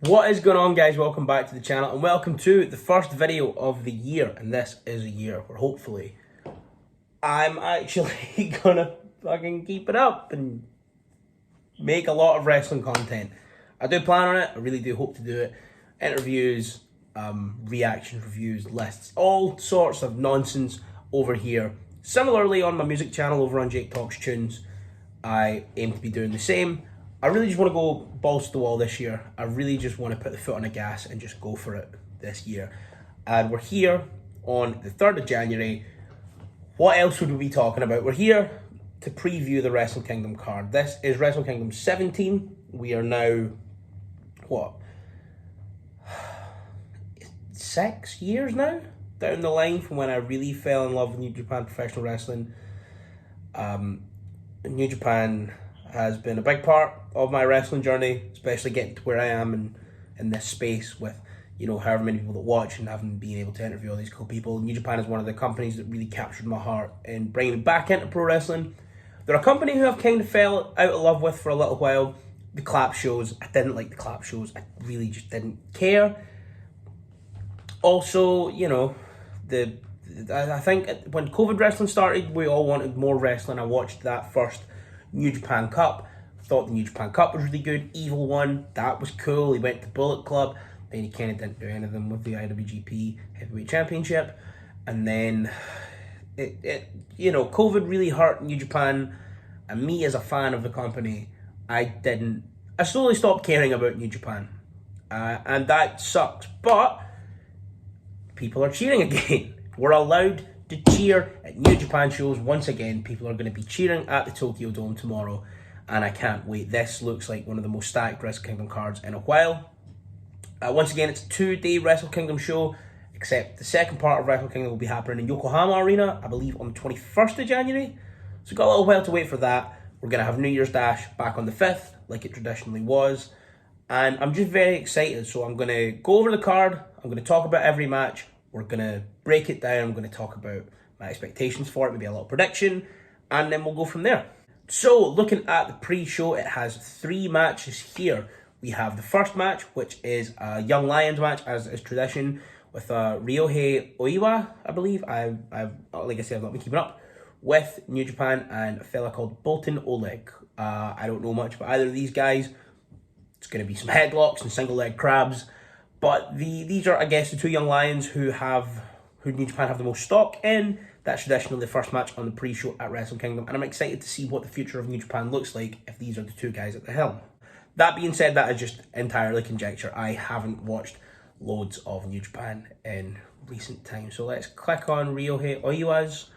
What is going on, guys? Welcome back to the channel and welcome to the first video of the year. And this is a year where hopefully I'm actually gonna fucking keep it up and make a lot of wrestling content. I do plan on it. I really do hope to do it. Interviews, reaction reviews, lists, all sorts of nonsense over here. Similarly on my music channel over on Jake Talks Tunes, I aim to be doing the same. I really just want to go balls to the wall this year. I really just want to put the foot on the gas and just go for it this year. And we're here on the 3rd of January. What else would we be talking about? We're here to preview the Wrestle Kingdom card. This is Wrestle Kingdom 17. We are now, 6 years now down the line from when I really fell in love with New Japan Professional Wrestling. New Japan has been a big part of my wrestling journey, especially getting to where I am in this space with, however many people that watch and having been able to interview all these cool people. New Japan is one of the companies that really captured my heart in bringing me back into pro wrestling. They're a company who I've kind of fell out of love with for a little while. The clap shows, I didn't like the clap shows. I really just didn't care. Also, I think when COVID wrestling started, we all wanted more wrestling. I watched that first New Japan Cup. Thought the New Japan Cup was really good. Evil won. That was cool. He went to Bullet Club. Then he kind of didn't do anything with the IWGP Heavyweight Championship. And then COVID really hurt New Japan. And me as a fan of the company, I slowly stopped caring about New Japan. And that sucks. But people are cheering again. We're allowed to cheer at New Japan shows once again. People are going to be cheering at the Tokyo Dome tomorrow, and I can't wait. This looks like one of the most stacked Wrestle Kingdom cards in a while. Once again, it's a 2-day Wrestle Kingdom show, except the second part of Wrestle Kingdom will be happening in Yokohama Arena, I believe on the 21st of January. So we've got a little while to wait for that. We're going to have New Year's Dash back on the 5th, like it traditionally was. And I'm just very excited. So I'm going to go over the card. I'm going to talk about every match. We're going to break it down. I'm going to talk about my expectations for it, maybe a little prediction, and then we'll go from there. So, looking at the pre-show, it has 3 matches here. We have the first match, which is a Young Lions match, as is tradition, with Ryohei Oiwa, I believe. I've like I said, I've not been keeping up with New Japan, and a fella called Boltin Oleg. I don't know much about either of these guys. It's going to be some headlocks and single leg crabs. But these are, I guess, the 2 Young Lions who New Japan have the most stock in. That's traditionally the first match on the pre-show at Wrestle Kingdom. And I'm excited to see what the future of New Japan looks like if these are the 2 guys at the helm. That being said, that is just entirely conjecture. I haven't watched loads of New Japan in recent times. So let's click on Ryohei Oiwa's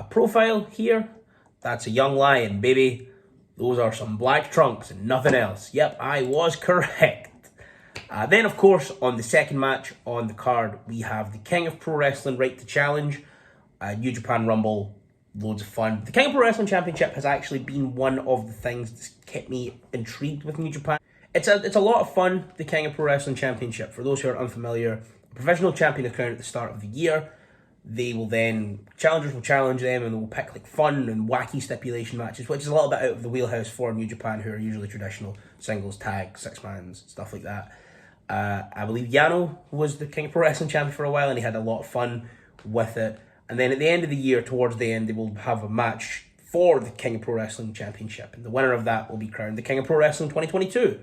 profile here. That's a Young Lion, baby. Those are some black trunks and nothing else. Yep, I was correct. Then, of course, on the second match on the card, we have the King of Pro Wrestling Right to Challenge, New Japan Rumble, loads of fun. The King of Pro Wrestling Championship has actually been one of the things that's kept me intrigued with New Japan. It's a lot of fun, the King of Pro Wrestling Championship. For those who are unfamiliar, a professional champion is crowned at the start of the year. They will then, challengers will challenge them and they'll pick like fun and wacky stipulation matches, which is a little bit out of the wheelhouse for New Japan, who are usually traditional singles, tag, 6-mans, stuff like that. I believe Yano was the King of Pro Wrestling champion for a while, and he had a lot of fun with it. And then at the end of the year, towards the end, they will have a match for the King of Pro Wrestling Championship. And the winner of that will be crowned the King of Pro Wrestling 2022.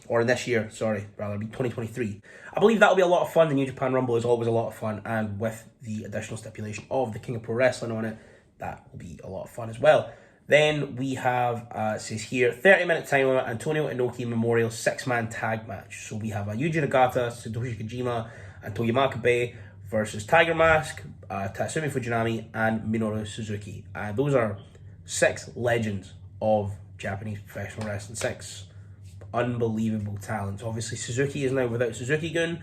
Or this year, it'll be 2023. I believe that'll be a lot of fun. The New Japan Rumble is always a lot of fun. And with the additional stipulation of the King of Pro Wrestling on it, that will be a lot of fun as well. Then we have, it says here, 30-minute time limit, Antonio Inoki Memorial 6-man tag match. So we have Yuji Nagata, Satoshi Kojima, and Togi Makabe versus Tiger Mask, Tatsumi Fujinami, and Minoru Suzuki. Those are 6 legends of Japanese professional wrestling. 6 unbelievable talents. Obviously, Suzuki is now without Suzuki-gun.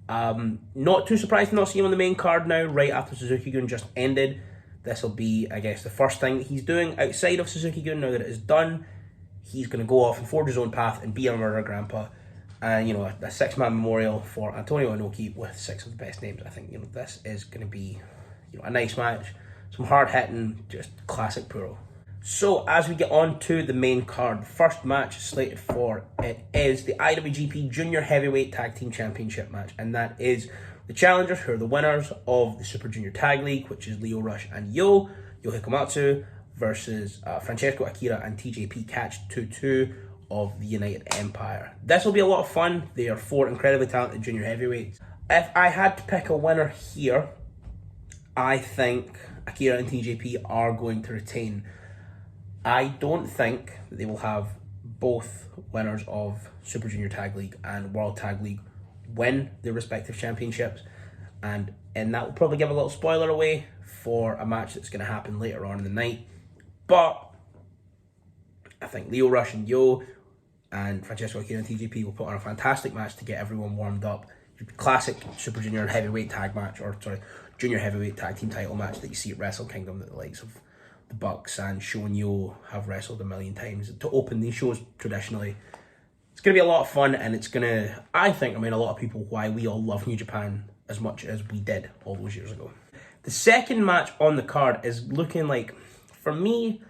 Not too surprised to not see him on the main card now, right after Suzuki-gun just ended. This will be, I guess, the first thing that he's doing outside of Suzuki-gun. Now that it is done, he's going to go off and forge his own path and be a murder grandpa. And, a 6-man memorial for Antonio Inoki with 6 of the best names. I think, this is going to be, a nice match. Some hard-hitting, just classic pro. So as we get on to the main card, the first match slated for it is the IWGP Junior Heavyweight Tag Team Championship match, and that is the challengers who are the winners of the Super Junior Tag League, which is Lio Rush and Yo Hikomatsu versus Francesco Akira and TJP Catch 2-2 of the United Empire. This will be a lot of fun. They are 4 incredibly talented junior heavyweights. If I had to pick a winner here, I think Akira and TJP are going to retain. I don't think that they will have both winners of Super Junior Tag League and World Tag League win their respective championships, and that will probably give a little spoiler away for a match that's going to happen later on in the night. But I think Lio Rush and Yo and Francesco Akira and TJP will put on a fantastic match to get everyone warmed up. Classic Super Junior Heavyweight Tag match, Junior Heavyweight Tag Team title match that you see at Wrestle Kingdom, that the likes of the Bucks and Sho and Yo have wrestled a million times to open these shows traditionally. It's going to be a lot of fun, and it's going to, I think, a lot of people why we all love New Japan as much as we did all those years ago. The second match on the card is looking like, for me,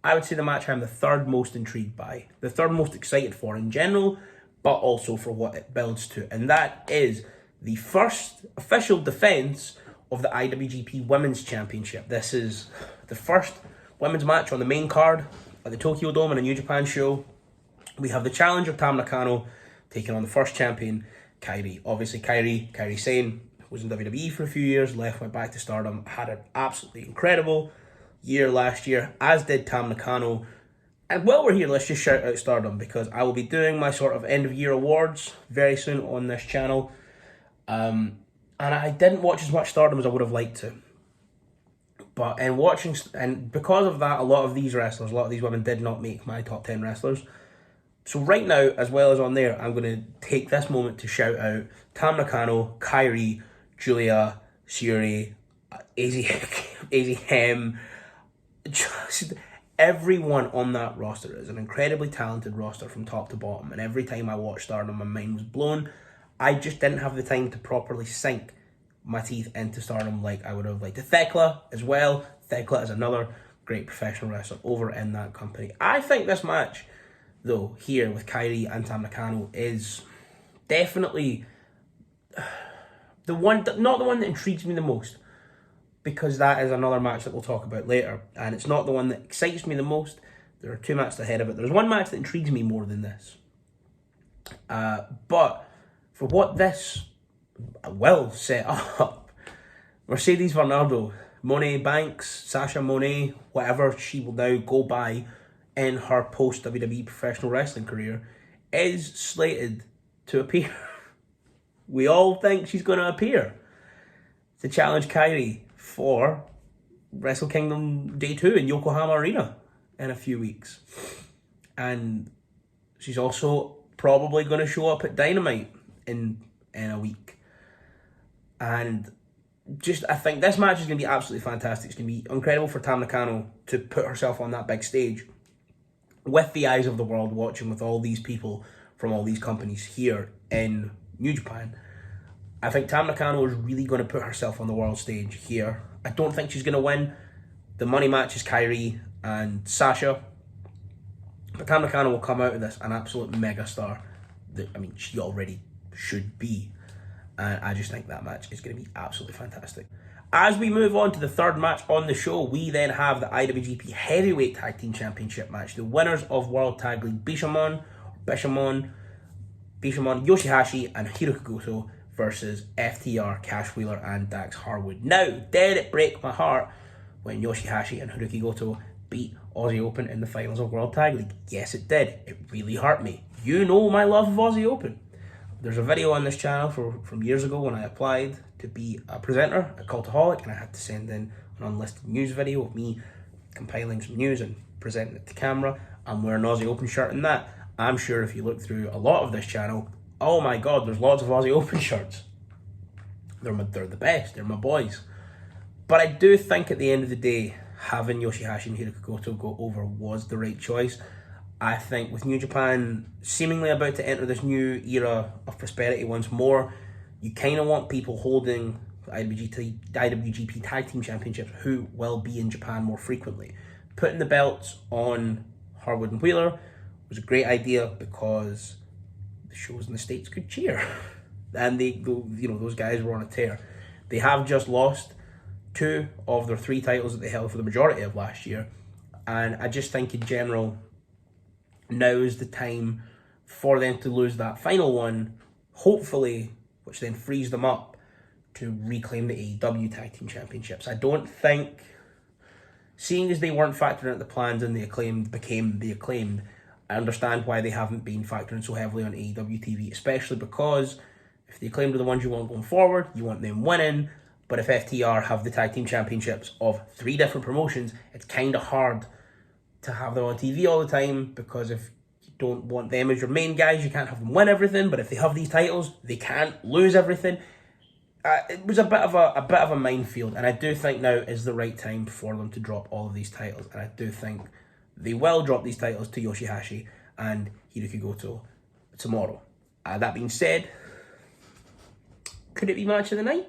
I would say the match I'm the third most intrigued by, the third most excited for in general, but also for what it builds to, and that is the first official defense of the IWGP Women's Championship. This is the first women's match on the main card at the Tokyo Dome in a New Japan show. We have the challenger Tam Nakano taking on the first champion, Kairi. Obviously, Kairi Sane was in WWE for a few years, went back to Stardom, had an absolutely incredible year last year, as did Tam Nakano. And while we're here, let's just shout out Stardom, because I will be doing my sort of end of year awards very soon on this channel. And I didn't watch as much Stardom as I would have liked to. But because of that, a lot of these women did not make my top 10 wrestlers. So right now, as well as on there, I'm going to take this moment to shout out Tam Nakano, Kairi, Julia, Syuri, Azy Hem. Just everyone on that roster is an incredibly talented roster from top to bottom. And every time I watched Stardom, my mind was blown. I just didn't have the time to properly sink my teeth into Stardom like I would have liked. Thekla as well. Thekla is another great professional wrestler over in that company. I think this match, though, here with Kairi and Tam Nakano is definitely the one, not the one that intrigues me the most, because that is another match that we'll talk about later, and it's not the one that excites me the most. There are 2 matches ahead of it. There's one match that intrigues me more than this. But for what this will set up, Mercedes Varnado, Monet Banks, Sasha Monet, whatever she will now go by in her post-WWE professional wrestling career, is slated to appear. We all think she's going to appear to challenge Kairi for Wrestle Kingdom Day 2 in Yokohama Arena in a few weeks. And she's also probably going to show up at Dynamite in a week. And I think this match is going to be absolutely fantastic. It's going to be incredible for Tam Nakano to put herself on that big stage with the eyes of the world watching, with all these people from all these companies here in New Japan. I think Tam Nakano is really going to put herself on the world stage here. I don't think she's going to win. The money match is Kairi and Sasha. But Tam Nakano will come out of this an absolute megastar. She already should be. And I just think that match is going to be absolutely fantastic. As we move on to the third match on the show, we then have the IWGP Heavyweight Tag Team Championship match. The winners of World Tag League Bishamon, Yoshihashi, and Hiroki Goto versus FTR, Cash Wheeler, and Dax Harwood. Now, did it break my heart when Yoshihashi and Hiroki Goto beat Aussie Open in the finals of World Tag League? Yes, it did. It really hurt me. You know my love of Aussie Open. There's a video on this channel from years ago when I applied to be a presenter at Cultaholic, and I had to send in an unlisted news video of me compiling some news and presenting it to camera. I'm wearing an Aussie Open shirt in that. I'm sure if you look through a lot of this channel, oh my god, there's lots of Aussie Open shirts. They're the best. They're my boys. But I do think at the end of the day, having Yoshihashi and Hiroki Goto go over was the right choice. I think with New Japan seemingly about to enter this new era of prosperity once more, you kind of want people holding the IWGP Tag Team Championships who will be in Japan more frequently. Putting the belts on Harwood and Wheeler was a great idea because the shows in the States could cheer. And those guys were on a tear. They have just lost 2 of their 3 titles that they held for the majority of last year. And I just think in general, now is the time for them to lose that final one, hopefully, which then frees them up to reclaim the AEW Tag Team Championships. I don't think, seeing as they weren't factoring into the plans and the Acclaimed became the Acclaimed, I understand why they haven't been factoring so heavily on AEW TV, especially because if the Acclaimed are the ones you want going forward, you want them winning. But if FTR have the Tag Team Championships of 3 different promotions, it's kind of hard to have them on TV all the time, because if you don't want them as your main guys, you can't have them win everything. But if they have these titles, they can't lose everything. It was a bit of a minefield, and I do think now is the right time for them to drop all of these titles, and I do think they will drop these titles to Yoshihashi and Hiroki Goto tomorrow. That being said, could it be match of the night?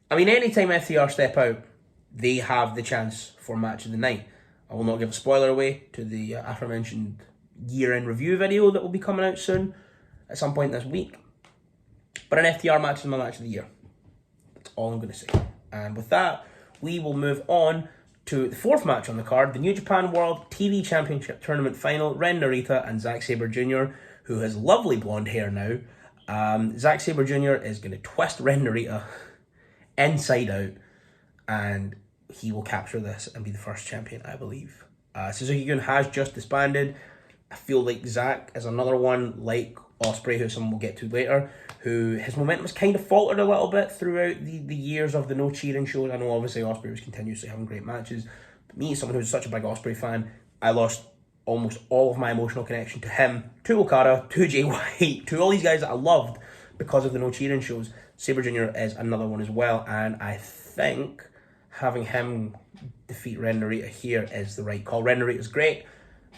I mean, anytime FTR step out, they have the chance for match of the night. I will not give a spoiler away to the aforementioned year-end review video that will be coming out soon, at some point this week. But an FTR match is my match of the year. That's all I'm going to say. And with that, we will move on to the 4th match on the card, the New Japan World TV Championship Tournament Final. Ren Narita and Zack Sabre Jr., who has lovely blonde hair now. Zack Sabre Jr. is going to twist Ren Narita inside out, and he will capture this and be the first champion, I believe. Suzuki-gun has just disbanded. I feel like Zack is another one, like Ospreay, who someone will get to later, who his momentum has kind of faltered a little bit throughout the years of the no cheating shows. I know obviously Ospreay was continuously having great matches, but me, someone who's such a big Ospreay fan, I lost almost all of my emotional connection to him, to Okada, to Jay White, to all these guys that I loved because of the no cheating shows. Sabre Jr. is another one as well, and I think having him defeat Ren Narita here is the right call. Ren Narita is great,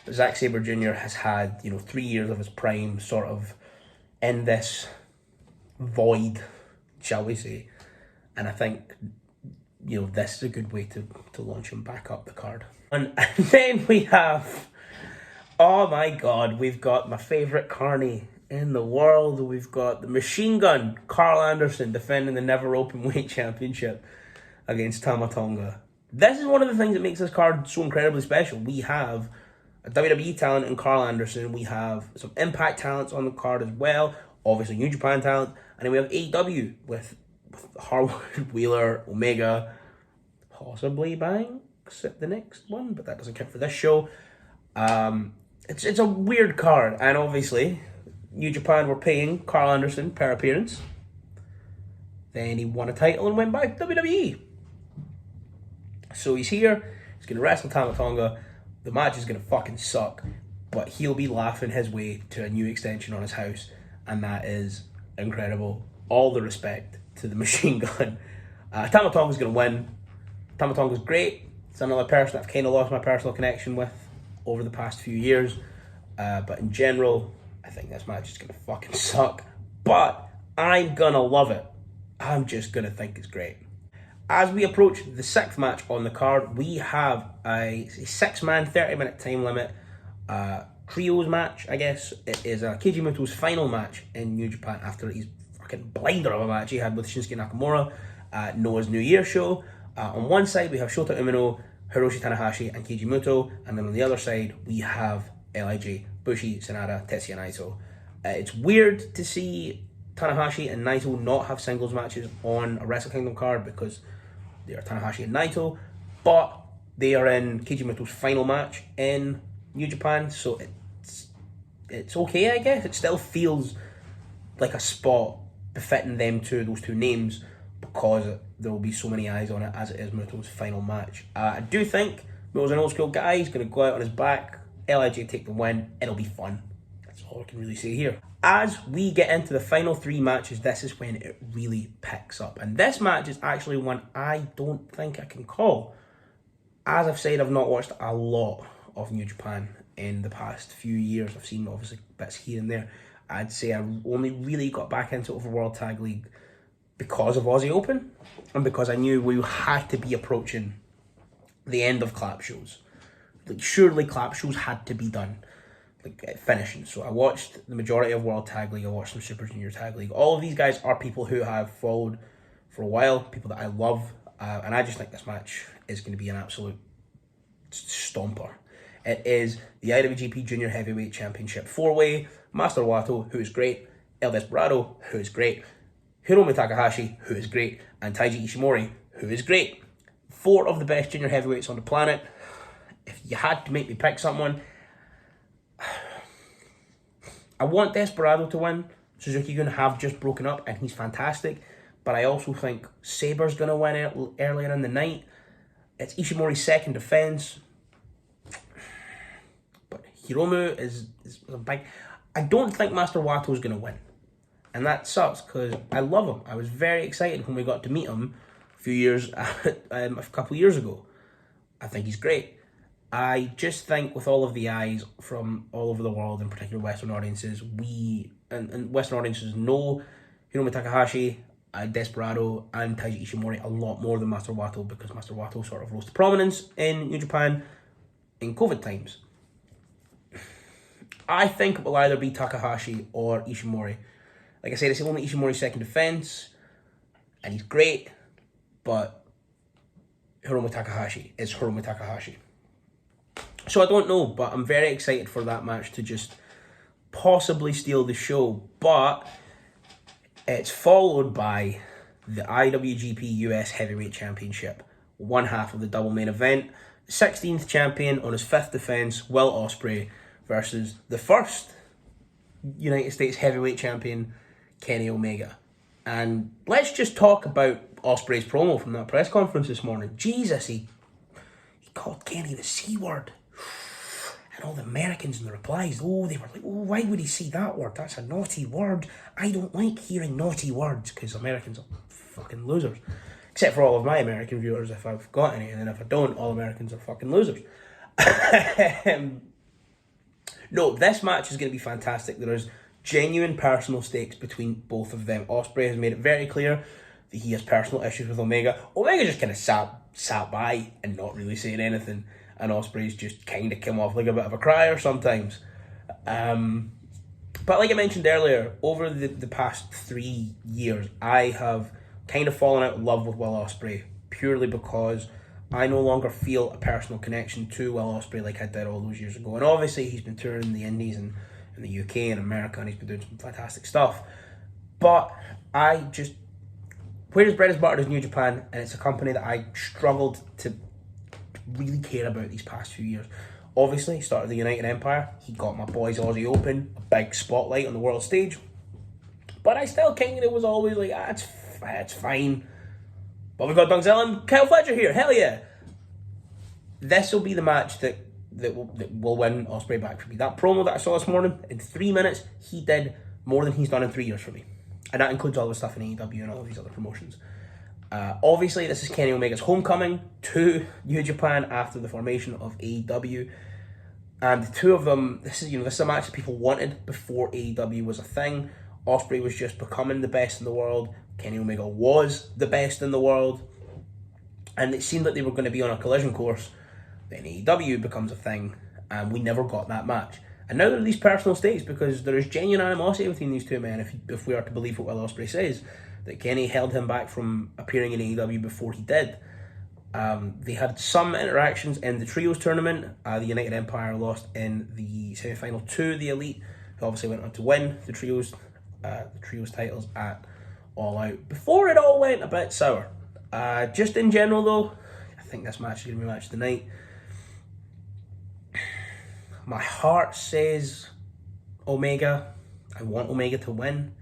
but Zack Sabre Jr. has had 3 years of his prime sort of in this void, shall we say, and I think this is a good way to launch him back up the card. And then we have, oh my god, we've got my favourite carny in the world. We've got the Machine Gun, Carl Anderson, defending the Never Openweight Championship against Tama Tonga. This is one of the things that makes this card so incredibly special. We have a WWE talent in Carl Anderson. We have some Impact talents on the card as well. Obviously, New Japan talent. And then we have AEW with Harwood, Wheeler, Omega, possibly Banks at the next one, but that doesn't count for this show. It's a weird card, and obviously New Japan were paying Carl Anderson per appearance. Then he won a title and went back to WWE. So he's here, he's going to wrestle Tama Tonga. The match is going to fucking suck, but he'll be laughing his way to a new extension on his house, and that is incredible. All the respect to the Machine Gun. Tama Tonga's going to win. Tama Tonga's great. It's another person I've kind of lost my personal connection with over the past few years. But in general, I think this match is going to fucking suck. But I'm going to love it. I'm just going to think it's great. As we approach the 6th match on the card, we have a 6-man, 30-minute time limit trios match, I guess. It is Keiji Muto's final match in New Japan after his fucking blinder of a match he had with Shinsuke Nakamura at Noah's New Year show. On one side, we have Shota Umino, Hiroshi Tanahashi, and Keiji Muto. And then on the other side, we have LIJ, Bushi, Sanada, Tetsuya Naito. It's weird to see Tanahashi and Naito not have singles matches on a Wrestle Kingdom card because they are Tanahashi and Naito, but they are in Keiji Muto's final match in New Japan, so it's okay, I guess. It still feels like a spot befitting those two names, because there will be so many eyes on it as it is Muto's final match. I do think Muto's an old school guy. He's going to go out on his back, LIJ take the win. It'll be fun. That's all I can really say here. As we get into the final 3 matches, this is when it really picks up. And this match is actually one I don't think I can call. As I've said, I've not watched a lot of New Japan in the past few years. I've seen obviously bits here and there. I'd say I only really got back into it for World Tag League because of Aussie Open, and because I knew we had to be approaching the end of clap shows. Like, surely clap shows had to be done. Like, finishing. So I watched the majority of World Tag League, I watched some Super Junior Tag League. All of these guys are people who I've followed for a while, people that I love, and I just think this match is going to be an absolute stomper. It is the IWGP Junior Heavyweight Championship 4-way, Master Wato, who is great, El Desperado, who is great, Hiromu Takahashi, who is great, and Taiji Ishimori, who is great. 4 of the best junior heavyweights on the planet. If you had to make me pick someone, I want Desperado to win. Suzuki Gun have just broken up and he's fantastic, but I also think Saber's going to win earlier in the night. It's Ishimori's second defense, but Hiromu is a big... I don't think Master Wato is going to win, and that sucks because I love him. I was very excited when we got to meet him a couple of years ago. I think he's great. I just think with all of the eyes from all over the world, in particular Western audiences, and Western audiences know Hiromu Takahashi, Desperado, and Taiji Ishimori a lot more than Master Wato, because Master Wato sort of rose to prominence in New Japan in COVID times. I think it will either be Takahashi or Ishimori. Like I said, it's only Ishimori's second defense, and he's great, but Hiromu Takahashi is Hiromu Takahashi. So I don't know, but I'm very excited for that match to just possibly steal the show. But it's followed by the IWGP US Heavyweight Championship, one half of the double main event. 16th champion on his 5th defense, Will Ospreay, versus the first United States Heavyweight Champion, Kenny Omega. And let's just talk about Ospreay's promo from that press conference this morning. Jesus, he called Kenny the C word. And all the Americans in the replies, they were like, why would he say that word? That's a naughty word. I don't like hearing naughty words, because Americans are fucking losers. Except for all of my American viewers, if I've got any, and then if I don't, all Americans are fucking losers. No, this match is going to be fantastic. There is genuine personal stakes between both of them. Ospreay has made it very clear that he has personal issues with Omega. Omega just kind of sat by and not really saying anything. And Ospreay's just kind of come off like a bit of a crier sometimes. But like I mentioned earlier, over the past 3 years, I have kind of fallen out of love with Will Ospreay, purely because I no longer feel a personal connection to Will Ospreay like I did all those years ago. And obviously he's been touring the Indies and in the UK and America, and he's been doing some fantastic stuff. But where his bread is buttered is New Japan, and it's a company that I struggled to really care about these past few years. Obviously, he started the United Empire. He got my boys Aussie Open, a big spotlight on the world stage. But I still kind of was always like, it's fine. But we've got Dunzell and Kyle Fletcher here, hell yeah. This will be the match that will win Ospreay back for me. That promo that I saw this morning, in 3 minutes, he did more than he's done in 3 years for me. And that includes all the stuff in AEW and all of these other promotions. Obviously, this is Kenny Omega's homecoming to New Japan after the formation of AEW. And the two of them, this is a match that people wanted before AEW was a thing. Ospreay was just becoming the best in the world. Kenny Omega was the best in the world. And it seemed like they were going to be on a collision course. Then AEW becomes a thing, and we never got that match. And now there are these personal stakes, because there is genuine animosity between these two men, if we are to believe what Will Ospreay says, that Kenny held him back from appearing in AEW before he did. They had some interactions in the Trios tournament. The United Empire lost in the semi-final to the Elite, who obviously went on to win the Trios titles at All Out, before it all went a bit sour. Just in general though, I think this match is going to be match of the night. My heart says Omega. I want Omega to win.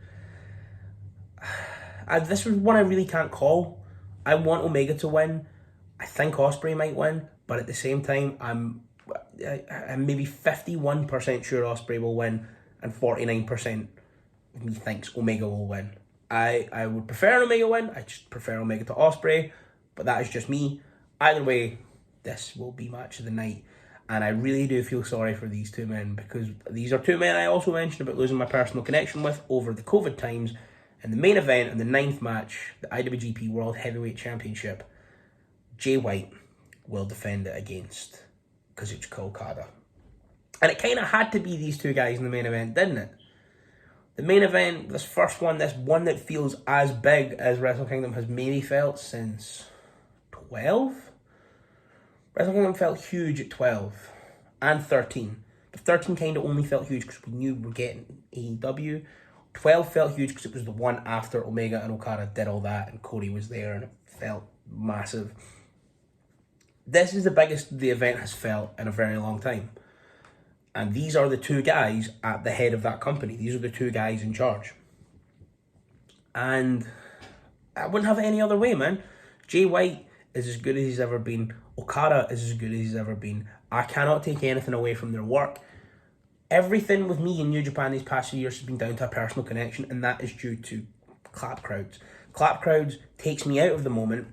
This is one I really can't call. I want Omega to win. I think Ospreay might win, but at the same time, I'm maybe 51% sure Ospreay will win, and 49% of me thinks Omega will win. I would prefer Omega win. I just prefer Omega to Ospreay, but that is just me. Either way, this will be match of the night. And I really do feel sorry for these two men, because these are two men I also mentioned about losing my personal connection with over the COVID times. In the main event, in the 9th match, the IWGP World Heavyweight Championship, Jay White will defend it against Kazuchika Okada. And it kind of had to be these two guys in the main event, didn't it? The main event, this first one, this one that feels as big as Wrestle Kingdom has maybe felt since 12? Wrestle Kingdom felt huge at 12 and 13. But 13 kind of only felt huge because we knew we were getting AEW. 12 felt huge because it was the one after Omega and Okada did all that and Cody was there and it felt massive. This is the biggest the event has felt in a very long time. And these are the two guys at the head of that company. These are the two guys in charge. And I wouldn't have it any other way, man. Jay White is as good as he's ever been. Okada is as good as he's ever been. I cannot take anything away from their work. Everything with me in New Japan these past few years has been down to a personal connection, and that is due to clap crowds. Clap crowds takes me out of the moment,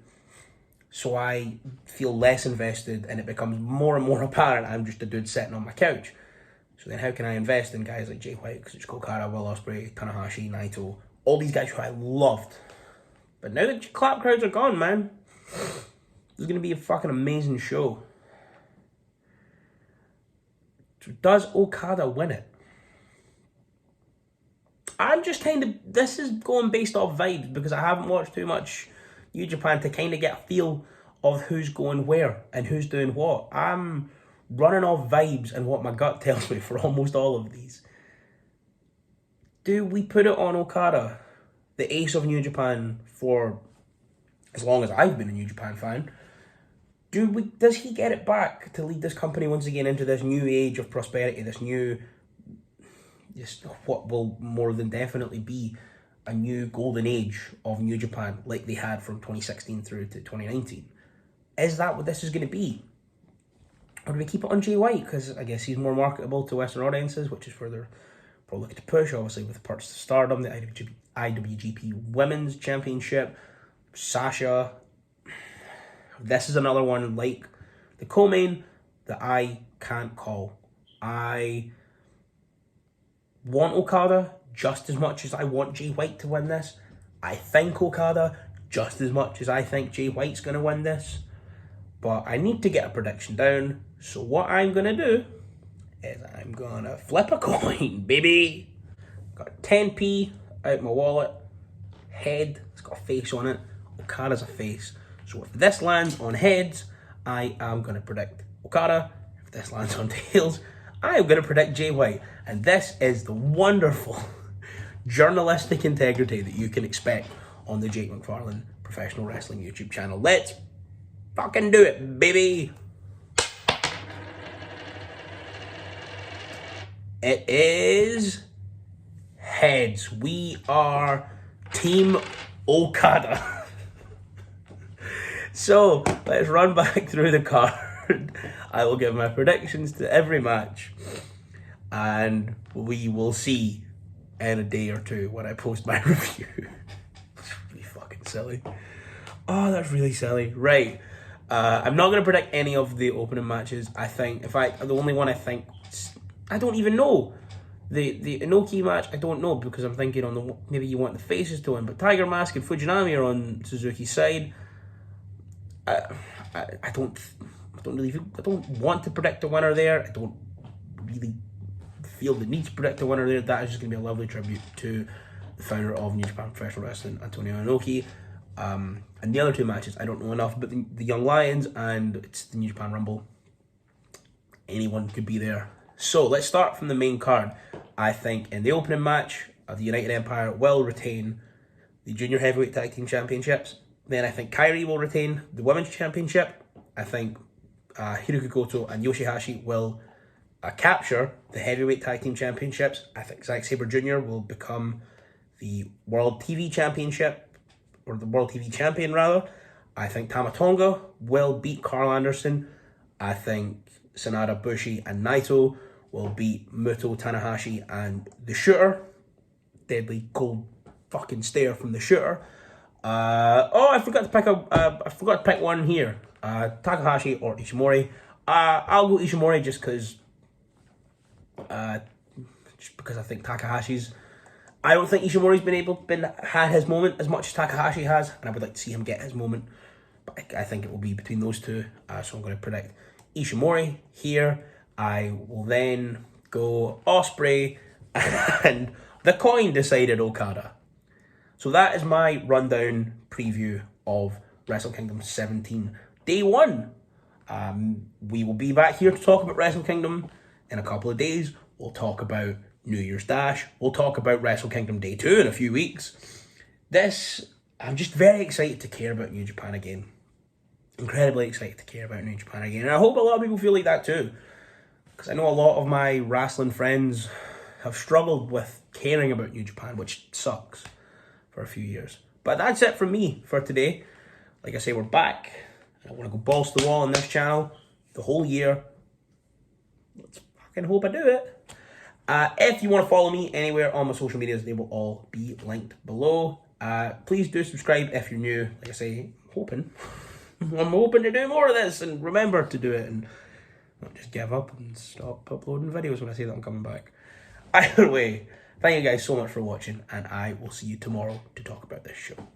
so I feel less invested, and it becomes more and more apparent I'm just a dude sitting on my couch. So then how can I invest in guys like Jay White, Kazuchika Okada, Will Ospreay, Tanahashi, Naito, all these guys who I loved. But now that clap crowds are gone, man, there's going to be a fucking amazing show. So does Okada win it? I'm just kind of, this is going based off vibes because I haven't watched too much New Japan to kind of get a feel of who's going where and who's doing what. I'm running off vibes and what my gut tells me for almost all of these. Do we put it on Okada, the ace of New Japan, for as long as I've been a New Japan fan? Does he get it back to lead this company once again into this new age of prosperity, this what will more than definitely be a new golden age of New Japan like they had from 2016 through to 2019? Is that what this is going to be? Or do we keep it on Jay White? Because I guess he's more marketable to Western audiences, which is where they're probably looking to push, obviously with the purchase of Stardom, the IWGP Women's Championship, Sasha. This is another one like the co-main that I can't call. I want Okada just as much as I want Jay White to win this. I think Okada just as much as I think Jay White's going to win this. But I need to get a prediction down. So what I'm going to do is I'm going to flip a coin, baby. Got 10p out my wallet. Head, it's got a face on it. Okada's a face. So if this lands on heads, I am going to predict Okada. If this lands on tails, I am going to predict Jay White. And this is the wonderful journalistic integrity that you can expect on the Jake McFarlane Professional Wrestling YouTube channel. Let's fucking do it, baby. It is heads. We are Team Okada. So, let's run back through the card. I will give my predictions to every match. And we will see in a day or two when I post my review. It's really fucking silly. Oh, that's really silly. Right. I'm not going to predict any of the opening matches. I think, in fact, the only one I think, I don't even know. The Inoki match, I don't know because I'm thinking on maybe you want the faces to win, but Tiger Mask and Fujinami are on Suzuki's side. I don't want to predict a winner there. I don't really feel the need to predict a winner there. That is just going to be a lovely tribute to the founder of New Japan Professional Wrestling, Antonio Inoki. And the other two matches, I don't know enough, but the Young Lions and it's the New Japan Rumble. Anyone could be there. So let's start from the main card. I think in the opening match, the United Empire will retain the Junior Heavyweight Tag Team Championships. Then I think Kairi will retain the Women's Championship. I think Hiroki Goto and Yoshihashi will capture the Heavyweight Tag Team Championships. I think Zack Sabre Jr. will become the World TV Championship, or the World TV Champion rather. I think Tama Tonga will beat Carl Anderson. I think Sanada, Bushi and Naito will beat Muto, Tanahashi and the Shooter. Deadly cold fucking stare from the Shooter. I forgot to pick one here. Takahashi or Ishimori. I'll go Ishimori just because I think Takahashi's. I don't think Ishimori's had his moment as much as Takahashi has, and I would like to see him get his moment. But I think it will be between those two. So I'm going to predict Ishimori here. I will then go Ospreay, and the coin decided Okada. So that is my rundown preview of Wrestle Kingdom 17 Day 1. We will be back here to talk about Wrestle Kingdom in a couple of days. We'll talk about New Year's Dash. We'll talk about Wrestle Kingdom Day 2 in a few weeks. I'm just very excited to care about New Japan again. Incredibly excited to care about New Japan again. And I hope a lot of people feel like that too. Because I know a lot of my wrestling friends have struggled with caring about New Japan, which sucks, for a few years. But that's it from me for today. Like I say, we're back. I want to go balls to the wall on this channel the whole year. Let's fucking hope I do it. If you want to follow me anywhere on my social medias, they will all be linked below. Please do subscribe if you're new. Like I say, I'm hoping to do more of this, and remember to do it and not just give up and stop uploading videos when I say that I'm coming back. Either way, thank you guys so much for watching, and I will see you tomorrow to talk about this show.